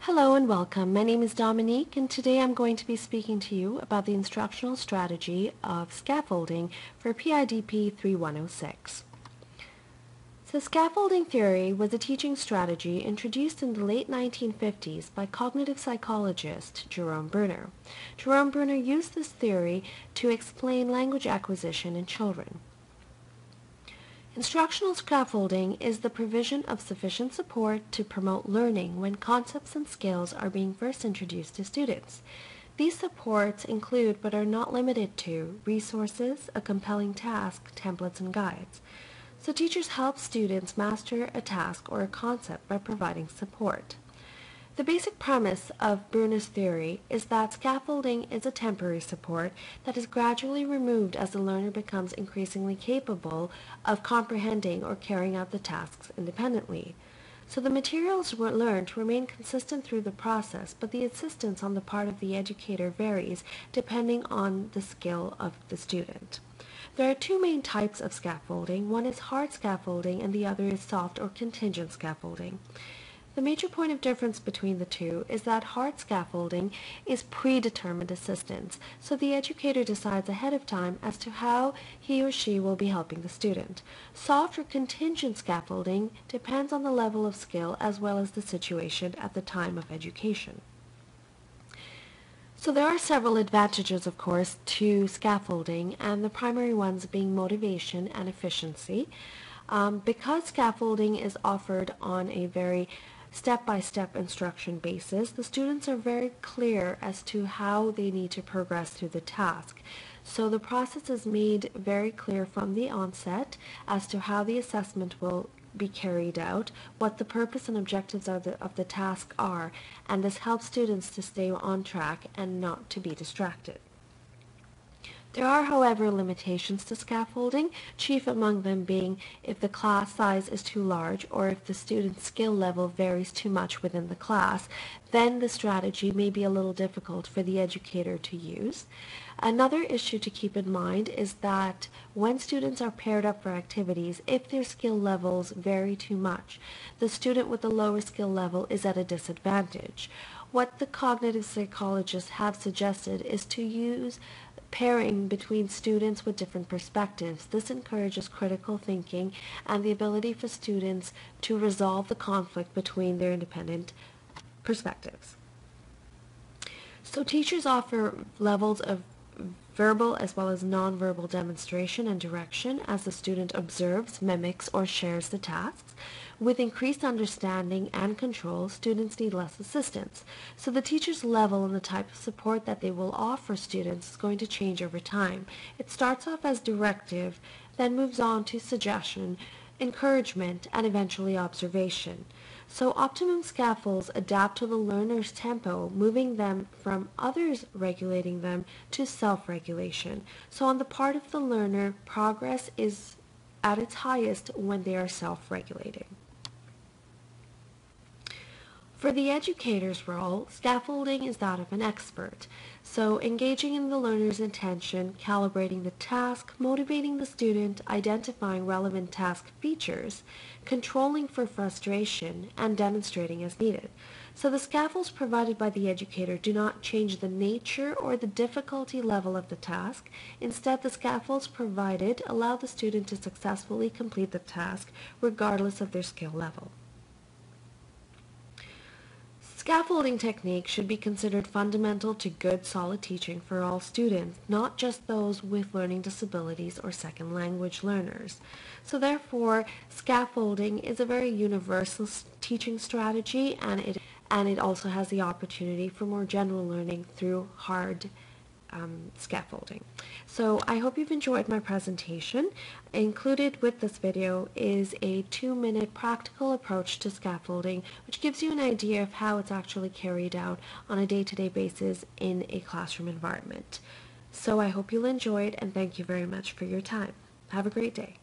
Hello and welcome. My name is Dominique, and today I'm going to be speaking to you about the instructional strategy of scaffolding for PIDP3106. So scaffolding theory was a teaching strategy introduced in the late 1950s by cognitive psychologist Jerome Bruner. Jerome Bruner used this theory to explain language acquisition in children. Instructional scaffolding is the provision of sufficient support to promote learning when concepts and skills are being first introduced to students. These supports include, but are not limited to, resources, a compelling task, templates, and guides. So teachers help students master a task or a concept by providing support. The basic premise of Bruner's theory is that scaffolding is a temporary support that is gradually removed as the learner becomes increasingly capable of comprehending or carrying out the tasks independently. So the materials learned remain consistent through the process, but the assistance on the part of the educator varies depending on the skill of the student. There are two main types of scaffolding. One is hard scaffolding and the other is soft or contingent scaffolding. The major point of difference between the two is that hard scaffolding is predetermined assistance, so the educator decides ahead of time as to how he or she will be helping the student. Soft or contingent scaffolding depends on the level of skill as well as the situation at the time of education. So there are several advantages, of course, to scaffolding, and the primary ones being motivation and efficiency. Because scaffolding is offered on a very step-by-step instruction basis, the students are very clear as to how they need to progress through the task. So the process is made very clear from the onset as to how the assessment will be carried out, what the purpose and objectives of the task are, and this helps students to stay on track and not to be distracted. There are, however, limitations to scaffolding, chief among them being if the class size is too large or if the student's skill level varies too much within the class, then the strategy may be a little difficult for the educator to use. Another issue to keep in mind is that when students are paired up for activities, if their skill levels vary too much, the student with the lower skill level is at a disadvantage. What the cognitive psychologists have suggested is to use pairing between students with different perspectives. This encourages critical thinking and the ability for students to resolve the conflict between their independent perspectives. So teachers offer levels of verbal as well as nonverbal demonstration and direction as the student observes, mimics, or shares the tasks. With increased understanding and control, students need less assistance. So the teacher's level and the type of support that they will offer students is going to change over time. It starts off as directive, then moves on to suggestion, encouragement, and eventually observation. So optimum scaffolds adapt to the learner's tempo, moving them from others regulating them to self-regulation. So on the part of the learner, progress is at its highest when they are self-regulating. For the educator's role, scaffolding is that of an expert. So engaging in the learner's intention, calibrating the task, motivating the student, identifying relevant task features, controlling for frustration, and demonstrating as needed. So the scaffolds provided by the educator do not change the nature or the difficulty level of the task. Instead, the scaffolds provided allow the student to successfully complete the task regardless of their skill level. Scaffolding technique should be considered fundamental to good, solid teaching for all students, not just those with learning disabilities or second language learners. So therefore, scaffolding is a very universal teaching strategy, and it also has the opportunity for more general learning through hard scaffolding. So I hope you've enjoyed my presentation. Included with this video is a 2-minute practical approach to scaffolding, which gives you an idea of how it's actually carried out on a day-to-day basis in a classroom environment. So I hope you'll enjoy it, and thank you very much for your time. Have a great day.